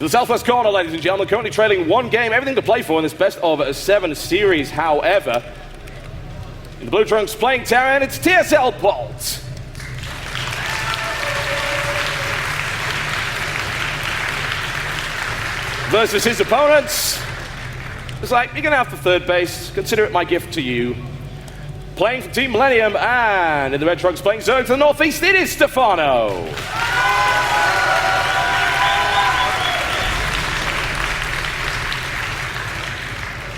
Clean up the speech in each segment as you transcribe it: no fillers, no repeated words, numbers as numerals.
The Southwest corner, ladies and gentlemen, currently trailing one game, everything to play for in this best of 7 series. However, in the blue trunks playing Terran, it's TSL Polt. Versus his opponents. It's like, you're going to have the third base. Consider it my gift to you. Playing for Team Millennium, and in the red trunks playing Zerg to the northeast, it is Stephano.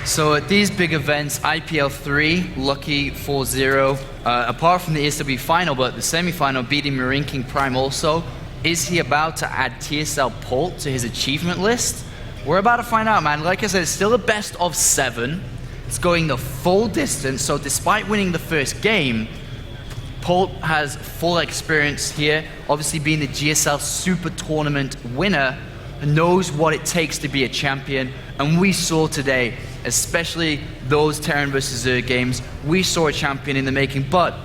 So at these big events, IPL 3, lucky 4-0, apart from the ASW final, but the semi-final beating Marine King Prime also, is he about to add TSL Polt to his achievement list? We're about to find out, man. Like I said, it's still a best of 7. It's going the full distance, so despite winning the first game, Polt has full experience here, obviously being the GSL Super Tournament winner, knows what it takes to be a champion, and we saw today, especially those Terran versus Zerg games, we saw a champion in the making, but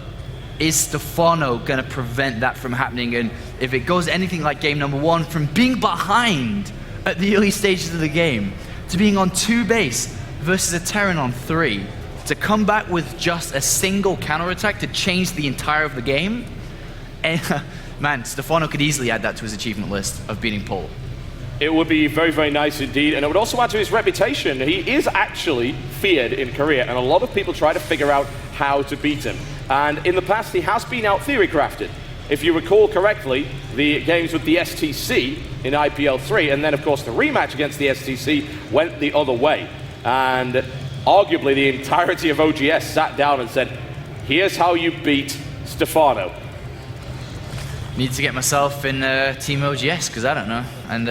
is Stephano going to prevent that from happening? And if it goes anything like game number 1, from being behind at the early stages of the game, to being on 2 base versus a Terran on 3, to come back with just a single counterattack to change the entire of the game, and man, Stephano could easily add that to his achievement list of beating Polt. It would be very, very nice indeed, and it would also add to his reputation. He is actually feared in Korea, and a lot of people try to figure out how to beat him. And in the past, he has been out theory-crafted. If you recall correctly, the games with the STC in IPL 3, and then, of course, the rematch against the STC went the other way. And arguably, the entirety of OGS sat down and said, here's how you beat Stephano. Need to get myself in Team OGS, because I don't know. And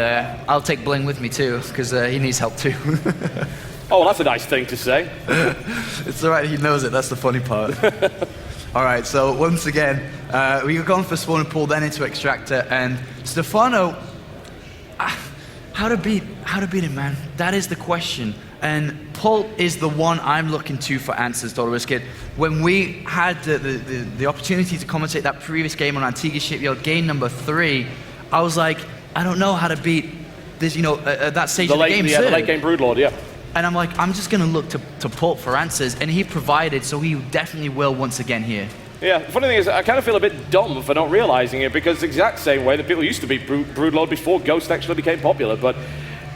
I'll take Bling with me too, because he needs help too. Oh, well, that's a nice thing to say. It's alright, he knows it, that's the funny part. Alright, so once again, we've gone for Spawn and Pull, then into Extractor, and Stephano, how to beat him, man? That is the question. And Polt is the one I'm looking to for answers, TotalBiscuit. When we had the opportunity to commentate that previous game on Antigua Shipyard, game number 3, I was like, I don't know how to beat this, you know, at that stage of the game. Yeah, the late game Broodlord, yeah. And I'm like, I'm just going to look to Polt for answers, and he provided, so he definitely will once again here. Yeah, the funny thing is, I kind of feel a bit dumb for not realizing it, because the exact same way that people used to beat Broodlord before Ghost actually became popular, but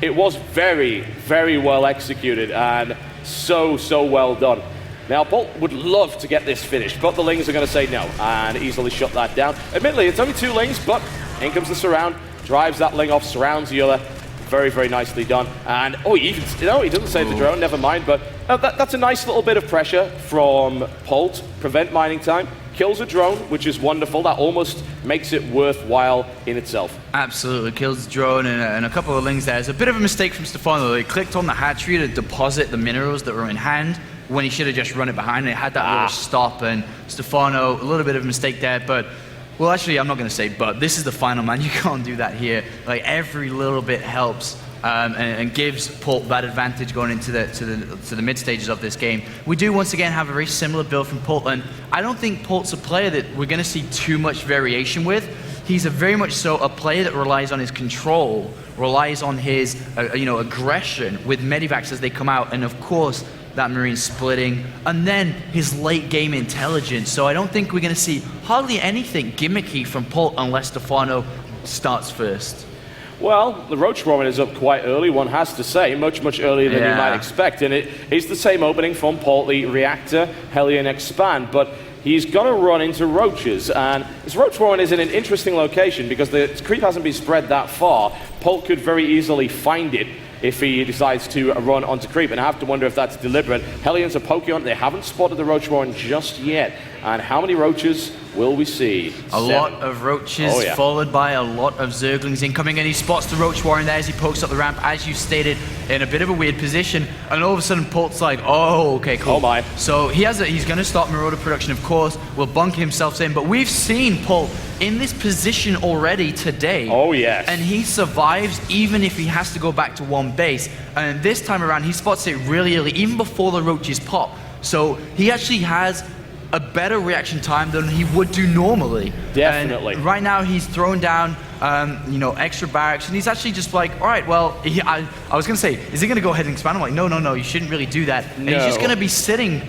it was very, very well executed, and so well done. Now, Polt would love to get this finished, but the Lings are going to say no, and easily shut that down. Admittedly, it's only 2 Lings, but in comes the surround, drives that Ling off, surrounds the other. Very, very nicely done. And, oh, he doesn't save the drone, never mind, but that's a nice little bit of pressure from Polt. Prevent mining time. Kills a drone, which is wonderful. That almost makes it worthwhile in itself. Absolutely, kills the drone and a couple of Lings there. It's a bit of a mistake from Stephano. He clicked on the hatchery to deposit the minerals that were in hand when he should have just run it behind, and it had that little stop, and Stephano, a little bit of a mistake there, but, well, actually, I'm not going to say but. This is the final, man. You can't do that here. Like, every little bit helps and gives Polt that advantage going into the mid stages of this game. We do once again have a very similar build from Polt, and I don't think Polt's a player that we're going to see too much variation with. He's very much so a player that relies on his control, relies on his aggression with medivacs as they come out, and of course that Marine splitting, and then his late game intelligence. So I don't think we're going to see hardly anything gimmicky from Polt unless Stephano starts first. Well, the Roach Warren is up quite early, one has to say, much earlier than you might expect, and it is the same opening from Polt, the Reactor, Hellion Expand, but he's going to run into Roaches, and this Roach Warren is in an interesting location because the creep hasn't been spread that far. Polt could very easily find it if he decides to run onto creep, and I have to wonder if that's deliberate. Hellions are poking on, they haven't spotted the Roach Warren just yet, and how many Roaches will we see? A lot of Roaches, followed by a lot of Zerglings incoming, and he spots the Roach Warren there as he pokes up the ramp, as you stated, in a bit of a weird position, and all of a sudden Polt's like, oh, okay, cool. Oh my. So he's going to start Marauder production, of course, will bunk himself in, but we've seen Polt in this position already today. Oh yes. And he survives even if he has to go back to 1 base, and this time around he spots it really early, even before the Roaches pop. So he actually has a better reaction time than he would do normally. Definitely. And right now he's thrown down you know, extra barracks, and he's actually just like, all right, well, I was going to say, is he going to go ahead and expand? I'm like, no, you shouldn't really do that. And he's just going to be sitting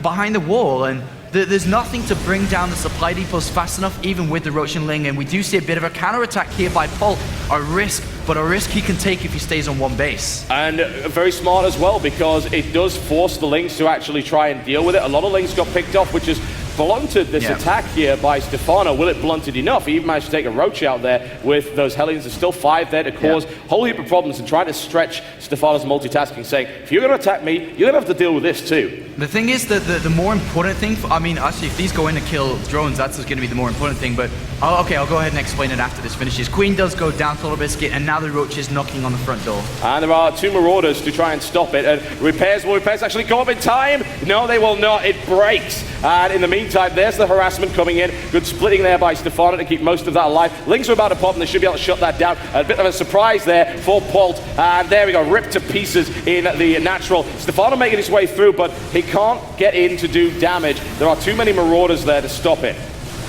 behind the wall, and there's nothing to bring down the supply depots fast enough, even with the Roach and Ling, and we do see a bit of a counterattack here by Polt, a risk he can take if he stays on one base. And very smart as well, because it does force the Lings to actually try and deal with it. A lot of Lings got picked off, which is blunted this attack here by Stephano. Will it blunt it enough? He even managed to take a Roach out there with those Hellions. There's still 5 there to cause a whole heap of problems and trying to stretch Stephano's multitasking, saying, if you're going to attack me, you're going to have to deal with this too. The thing is that the more important thing, I mean, actually, if these go in to kill drones, that's going to be the more important thing, but okay, I'll go ahead and explain it after this finishes. Queen does go down TotalBiscuit, and now the Roach is knocking on the front door. And there are 2 Marauders to try and stop it, and repairs actually come up in time. No, they will not. It breaks. And in the meantime, there's the harassment coming in. Good splitting there by Stephano to keep most of that alive. Lings are about to pop, and they should be able to shut that down. A bit of a surprise there for Polt. And there we go, ripped to pieces in the natural. Stephano making his way through, but he can't get in to do damage. There are too many Marauders there to stop it.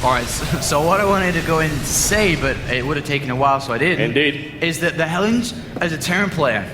All right, so what I wanted to go in and say, but it would have taken a while, so I didn't. Indeed. Is that the Hellions, as a Terran player,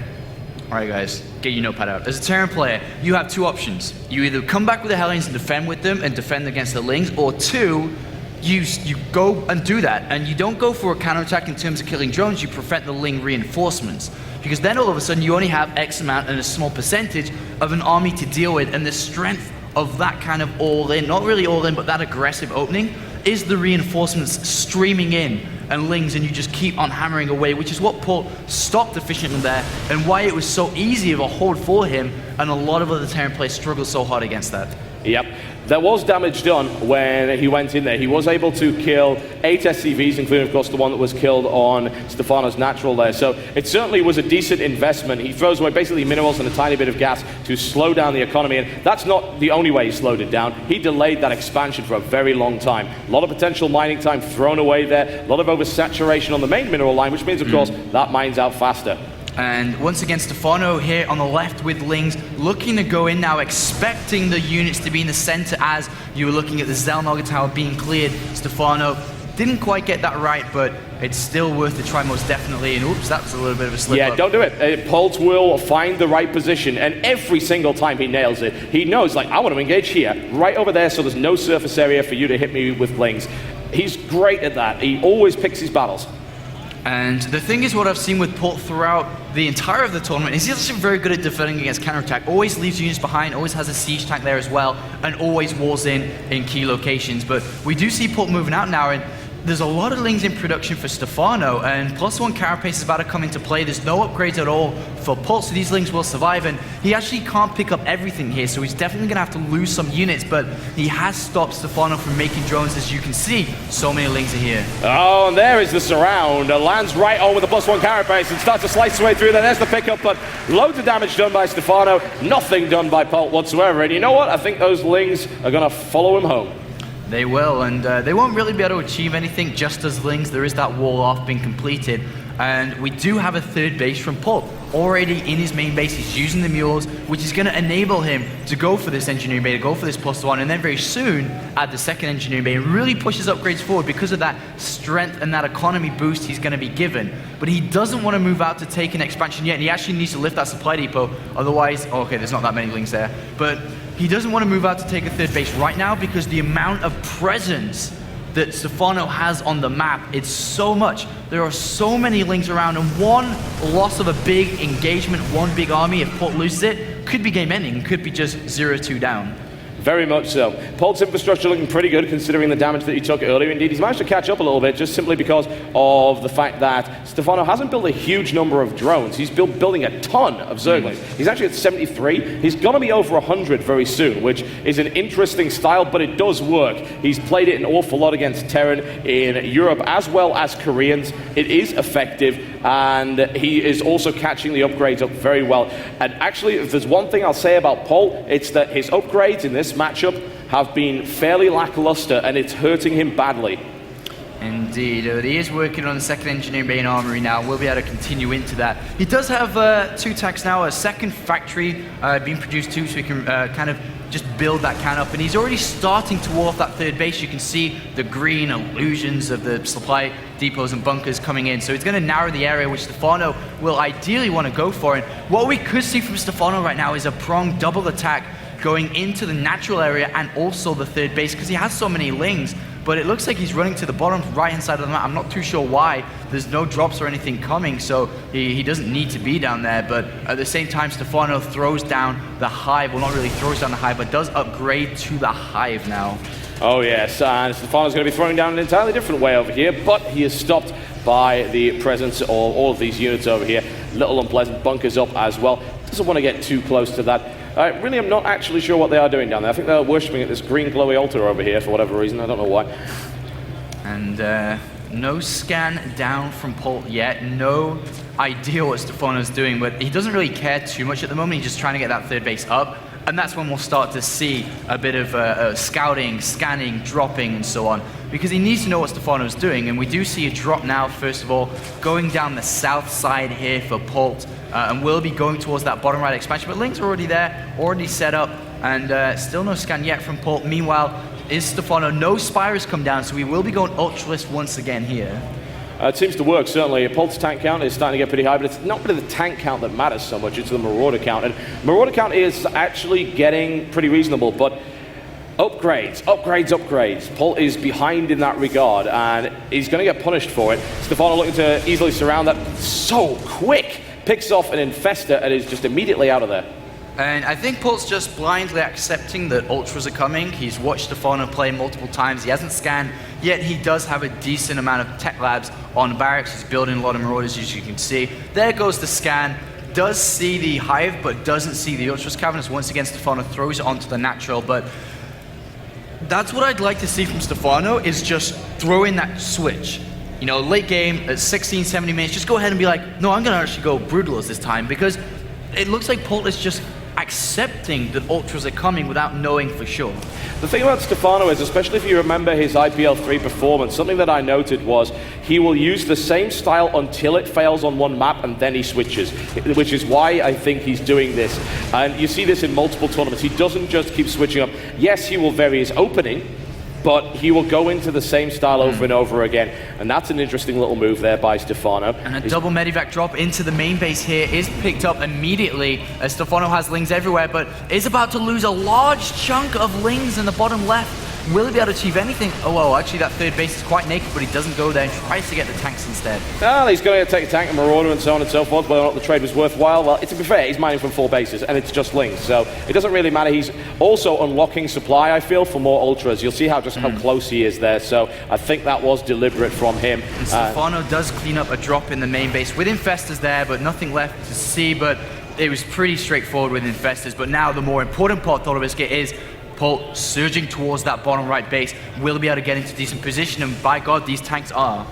all right, guys, get your notepad out. As a Terran player, you have 2 options. You either come back with the Hellions and defend with them and defend against the Lings, or 2, you go and do that, and you don't go for a counterattack in terms of killing drones, you prevent the Ling reinforcements. Because then all of a sudden you only have X amount and a small percentage of an army to deal with, and the strength of that kind of all-in, not really all-in, but that aggressive opening, is the reinforcements streaming in and Lings, and you just keep on hammering away, which is what Polt stopped efficiently there, and why it was so easy of a hold for him, and a lot of other Terran players struggled so hard against that. Yep. There was damage done when he went in there. He was able to kill 8 SCVs, including, of course, the one that was killed on Stephano's natural there. So it certainly was a decent investment. He throws away basically minerals and a tiny bit of gas to slow down the economy. And that's not the only way he slowed it down. He delayed that expansion for a very long time. A lot of potential mining time thrown away there. A lot of oversaturation on the main mineral line, which means, of course, that mines out faster. And once again, Stephano here on the left with Lings, looking to go in now, expecting the units to be in the center as you were looking at the Zelnoga Tower being cleared. Stephano didn't quite get that right, but it's still worth a try most definitely. And oops, that was a little bit of a slip up. Don't do it. Polt will find the right position, and every single time he nails it, he knows, like, I want to engage here, right over there, so there's no surface area for you to hit me with Lings. He's great at that. He always picks his battles. And the thing is, what I've seen with Polt throughout the entire of the tournament is he's actually very good at defending against counterattack. Always leaves units behind, always has a siege tank there as well, and always walls in key locations. But we do see Polt moving out now, and there's a lot of Lings in production for Stephano, and +1 carapace is about to come into play. There's no upgrades at all for Polt, so these Lings will survive, and he actually can't pick up everything here, so he's definitely going to have to lose some units, but he has stopped Stephano from making drones. As you can see, so many Lings are here. Oh, and there is the surround. Lands right on with the +1 carapace and starts to slice his way through there. There's the pickup, but loads of damage done by Stephano, nothing done by Polt whatsoever, and you know what? I think those Lings are going to follow him home. They will, and they won't really be able to achieve anything just as Lings. There is that wall off being completed, and we do have a 3rd base from Polt. Already in his main base, he's using the mules, which is going to enable him to go for this engineering bay, to go for this +1, and then very soon add the 2nd engineering bay, and really push his upgrades forward because of that strength and that economy boost he's going to be given. But he doesn't want to move out to take an expansion yet, and he actually needs to lift that supply depot, otherwise, okay, there's not that many Lings there, but he doesn't want to move out to take a 3rd base right now because the amount of presence that Stephano has on the map, it's so much. There are so many Lings around, and one loss of a big engagement, one big army, if Polt loses it, could be game ending, could be just 0-2 down. Very much so. Polt's infrastructure looking pretty good considering the damage that he took earlier. Indeed, he's managed to catch up a little bit just simply because of the fact that Stephano hasn't built a huge number of drones. He's building a ton of Zerglings. He's actually at 73. He's going to be over 100 very soon, which is an interesting style, but it does work. He's played it an awful lot against Terran in Europe as well as Koreans. It is effective, and he is also catching the upgrades up very well. And actually, if there's one thing I'll say about Polt, it's that his upgrades in this matchup have been fairly lackluster, and it's hurting him badly. Indeed, he is working on the 2nd engineering bay and armory now. We'll be able to continue into that. He does have 2 tanks now, a 2nd factory being produced too, so he can kind of just build that can up. And he's already starting towards that third base. You can see the green illusions of the supply depots and bunkers coming in. So he's going to narrow the area, which Stephano will ideally want to go for. And what we could see from Stephano right now is a pronged double attack going into the natural area and also the third base, because he has so many lings. But it looks like he's running to the bottom right-hand side of the map. I'm not too sure why. There's no drops or anything coming, so he doesn't need to be down there. But at the same time, Stephano throws down the hive. Well, not really throws down the hive, but does upgrade to the hive now. Oh yes, and Stephano's going to be throwing down an entirely different way over here, but he is stopped by the presence of all of these units over here. Little unpleasant bunkers up as well. Doesn't want to get too close to that. I really am not actually sure what they are doing down there. I think they're worshipping at this green glowy altar over here for whatever reason. I don't know why. And no scan down from Polt yet. No idea what Stephano's doing, but he doesn't really care too much at the moment. He's just trying to get that third base up. And that's when we'll start to see a bit of scouting, scanning, dropping, and so on. Because he needs to know what Stephano's doing. And we do see a drop now, first of all, going down the south side here for Polt. And we'll be going towards that bottom right expansion. But links are already there, already set up. And still no scan yet from Polt. Meanwhile, is Stephano, no Spire has come down. So we will be going Ultralist once again here. It seems to work, certainly. Polt's tank count is starting to get pretty high, but it's not really the tank count that matters so much, it's the Marauder count. And Marauder count is actually getting pretty reasonable, but upgrades. Polt is behind in that regard, and he's going to get punished for it. Stephano looking to easily surround that. So quick! Picks off an Infestor and is just immediately out of there. And I think Polt's just blindly accepting that Ultras are coming. He's watched Stephano play multiple times. He hasn't scanned, yet he does have a decent amount of tech labs on barracks. He's building a lot of Marauders, as you can see. There goes the scan. Does see the hive, but doesn't see the Ultras Cavernous. Once again, Stephano throws it onto the natural, but that's what I'd like to see from Stephano, is just throw in that switch. You know, late game at 16, 70 minutes, just go ahead and be like, no, I'm going to actually go Brutalist this time, because it looks like Polt is just accepting that Ultras are coming without knowing for sure. The thing about Stephano is, especially if you remember his IPL 3 performance, something that I noted was he will use the same style until it fails on one map and then he switches, which is why I think he's doing this. And you see this in multiple tournaments. He doesn't just keep switching up. Yes, he will vary his opening, but he will go into the same style over and over again. And that's an interesting little move there by Stephano. And a double Medivac drop into the main base here is picked up immediately, as Stephano has lings everywhere, but is about to lose a large chunk of lings in the bottom left. Will he be able to achieve anything? Oh, well, actually that third base is quite naked, but he doesn't go there and tries to get the tanks instead. Well, he's going to take a tank and Marauder and so on and so forth, whether or not the trade was worthwhile. Well, to be fair, he's mining from 4 bases, and it's just lings, so it doesn't really matter. He's also unlocking supply, I feel, for more Ultras. You'll see how close he is there, so I think that was deliberate from him. And Stephano does clean up a drop in the main base with Infestors there, but nothing left to see, but it was pretty straightforward with Infestors. But now the more important part, TotalBiscuit, is Polt surging towards that bottom right base. Will be able to get into decent position, and by God, these tanks are.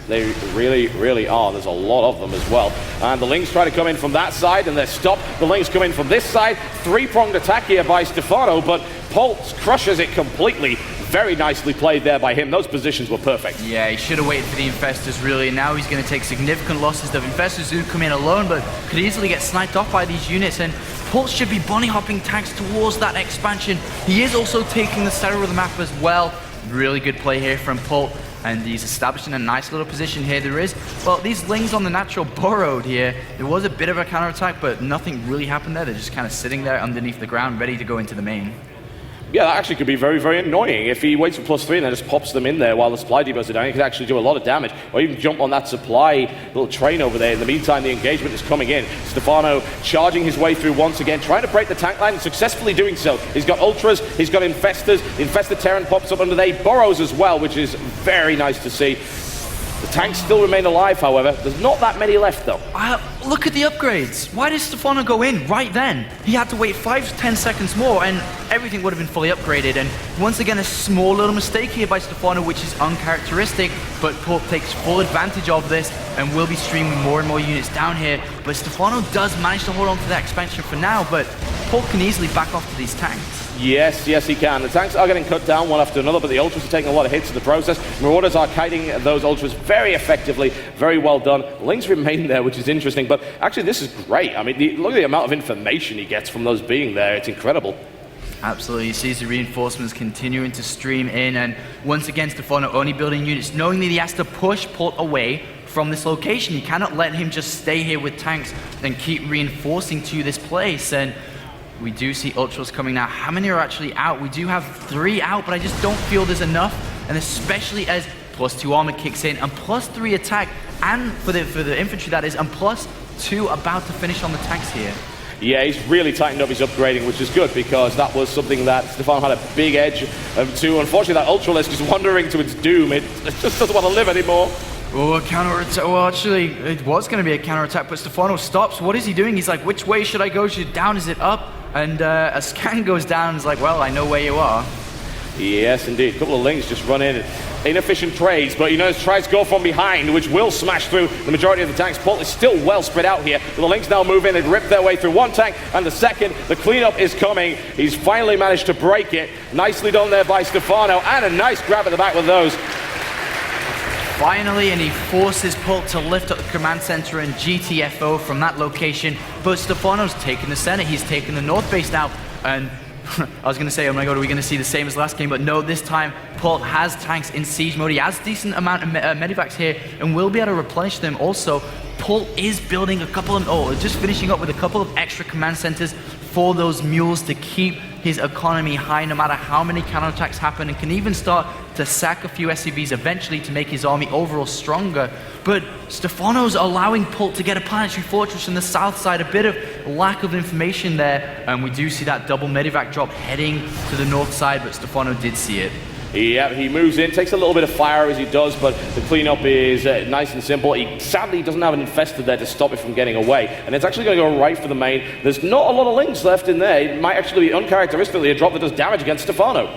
They really, really are. There's a lot of them as well. And the Lings try to come in from that side, and they're stopped. The Lings come in from this side. 3-pronged attack here by Stephano, but Polt crushes it completely. Very nicely played there by him. Those positions were perfect. Yeah, he should have waited for the Infestors, really. Now he's going to take significant losses. The Infestors do come in alone, but could easily get sniped off by these units, and Polt should be bunny hopping tanks towards that expansion. He is also taking the center of the map as well. Really good play here from Polt, and he's establishing a nice little position here. There is, well, these lings on the natural burrowed here. There was a bit of a counterattack, but nothing really happened there. They're just kind of sitting there underneath the ground, ready to go into the main. Yeah, that actually could be very, very annoying. If he waits for +3 and then just pops them in there while the supply depots are down, he could actually do a lot of damage. Or even jump on that supply little train over there. In the meantime, the engagement is coming in. Stephano charging his way through once again, trying to break the tank line and successfully doing so. He's got Ultras, he's got Infestors. The Infestor Terran pops up under there. He burrows as well, which is very nice to see. The tanks still remain alive, however. There's not that many left, though. Look at the upgrades. Why did Stephano go in right then? He had to wait 5 to 10 seconds more, and everything would have been fully upgraded. And once again, a small little mistake here by Stephano, which is uncharacteristic, but Polt takes full advantage of this and will be streaming more and more units down here. But Stephano does manage to hold on to that expansion for now, but Polt can easily back off to these tanks. Yes, he can. The tanks are getting cut down one after another, but the Ultras are taking a lot of hits in the process. Marauders are kiting those Ultras very effectively. Very well done. Lings remain there, which is interesting, but actually this is great. I mean, look at the amount of information he gets from those being there. It's incredible. Absolutely, he sees the reinforcements continuing to stream in, and once again, Stephano only building units, knowing that he has to push Polt away from this location. He cannot let him just stay here with tanks and keep reinforcing to this place, and we do see Ultras coming now. How many are actually out? We do have 3 out, but I just don't feel there's enough, and especially as +2 armor kicks in, and +3 attack, and for the infantry that is, and +2 about to finish on the tanks here. Yeah, he's really tightened up his upgrading, which is good, because that was something that Stephano had a big edge to. Unfortunately, that Ultralisk is wandering to its doom. It just doesn't want to live anymore. Oh, a counter-attack. Well, actually, it was going to be a counter-attack, but Stephano stops. What is he doing? He's like, which way should I go? Is it down? Is it up? And a scan goes down. He's like, well, I know where you are. Yes, indeed. A couple of Lings just run in. Inefficient trades, but he tries to go from behind, which will smash through the majority of the tanks. Polt is still well spread out here. The Lings now move in and rip their way through one tank and the second. The cleanup is coming. He's finally managed to break it. Nicely done there by Stephano, and a nice grab at the back with those. Finally, and he forces Polt to lift up the command center and GTFO from that location, but Stephano's taken the center. He's taken the north base now, and I was going to say, oh my god, are we going to see the same as last game? But no, this time Polt has tanks in siege mode. He has a decent amount of medivacs here and will be able to replenish them. Also, Polt is building a couple of, just finishing up with a couple of extra command centers for those mules to keep his economy high no matter how many counterattacks happen, and can even start to sack a few SCVs eventually to make his army overall stronger. But Stephano's allowing Polt to get a planetary fortress on the south side. A bit of lack of information there, and we do see that double medivac drop heading to the north side, but Stephano did see it. Yeah, he moves in, takes a little bit of fire as he does, but the cleanup is nice and simple. He sadly doesn't have an infested there to stop it from getting away, and it's actually going to go right for the main. There's not a lot of Lings left in there. It might actually be uncharacteristically a drop that does damage against Stephano.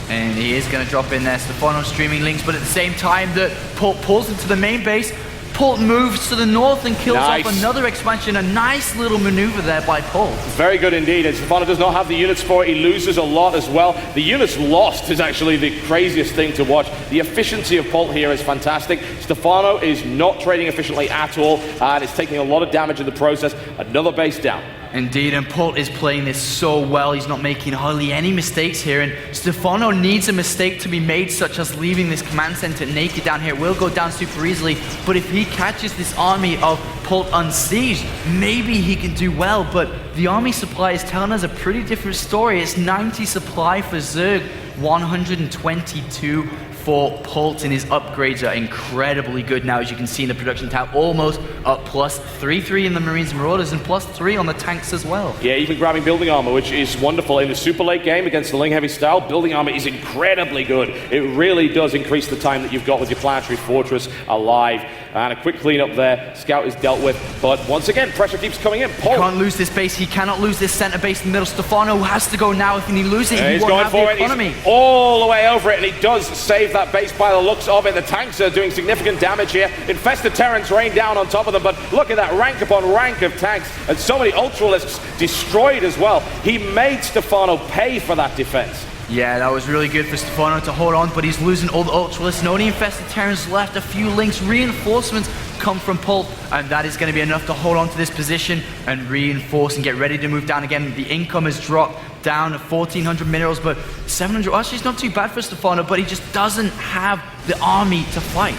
And he is going to drop in there. Stephano streaming Lings, but at the same time that Polt pulls into the main base, Polt moves to the north and kills off another expansion. A nice little maneuver there by Polt. Very good indeed, and Stephano does not have the units for it. He loses a lot as well. The units lost is actually the craziest thing to watch. The efficiency of Polt here is fantastic. Stephano is not trading efficiently at all, and it's taking a lot of damage in the process. Another base down. Indeed, and Polt is playing this so well. He's not making hardly any mistakes here, and Stephano needs a mistake to be made, such as leaving this command center naked down here. It will go down super easily, but if he catches this army of Polt unsieged, maybe he can do well, but the army supply is telling us a pretty different story. It's 90 supply for Zerg, 122 for Polt, and his upgrades are incredibly good now, as you can see in the production tab, almost up +3 in the Marines and Marauders, and +3 on the tanks as well. Yeah, even grabbing building armor, which is wonderful. In the super late game against the Ling heavy style, building armor is incredibly good. It really does increase the time that you've got with your planetary fortress alive. And a quick cleanup there. Scout is dealt with, but once again, pressure keeps coming in. Polt. He can't lose this base. He cannot lose this center base in the middle. Stephano has to go now. If he loses it, he won't have the economy. He's all the way over it, and he does save that base by the looks of it. The tanks are doing significant damage here. Infested Terrans rain down on top of them, but look at that rank upon rank of tanks, and so many Ultralisks destroyed as well. He made Stephano pay for that defense. Yeah, that was really good for Stephano to hold on, but he's losing all the Ultralisks. No infested Terrans left, a few Lings. Reinforcements come from Polt, and that is going to be enough to hold on to this position and reinforce and get ready to move down again. The income has dropped down to 1,400 minerals, but 700, actually it's not too bad for Stephano, but he just doesn't have the army to fight.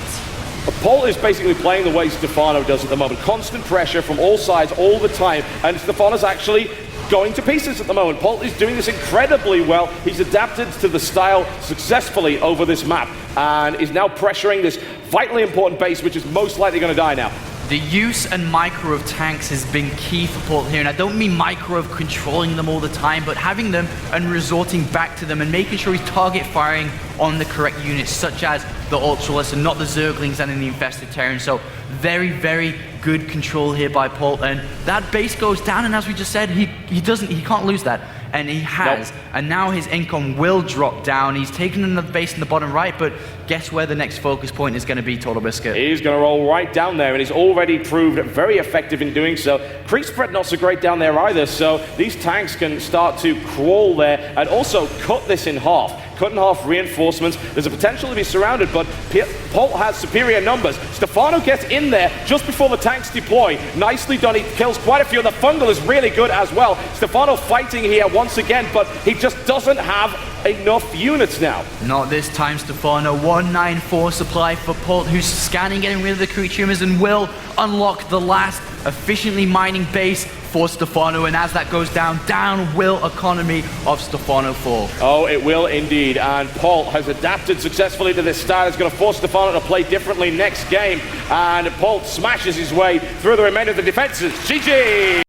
Polt is basically playing the way Stephano does at the moment. Constant pressure from all sides all the time, and Stephano's actually going to pieces at the moment. Polt is doing this incredibly well. He's adapted to the style successfully over this map and is now pressuring this vitally important base, which is most likely going to die now. The use and micro of tanks has been key for Polt here, and I don't mean micro of controlling them all the time, but having them and resorting back to them and making sure he's target firing on the correct units, such as the Ultralisk and not the Zerglings and the infested Terrans. So very, very good control here by Polt, and that base goes down, and as we just said, he can't lose that, and he has. Nope. And now his income will drop down. He's taken another base in the bottom right, but guess where the next focus point is going to be, TotalBiscuit? He's going to roll right down there, and he's already proved very effective in doing so. Creep spread not so great down there either, so these tanks can start to crawl there and also cut this in half. cut in half reinforcements. There's a potential to be surrounded, but Polt has superior numbers. Stephano gets in there just before the tanks deploy. Nicely done, he kills quite a few. The fungal is really good as well. Stephano fighting here once again, but he just doesn't have enough units now. Not this time, Stephano. 194 supply for Polt, who's scanning, getting rid of the creature tumors, and will unlock the last efficiently mining base for Stephano. And as that goes down, down will economy of Stephano fall. Oh, it will indeed. And Polt has adapted successfully to this style. It's going to force Stephano to play differently next game. And Polt smashes his way through the remainder of the defenses. GG!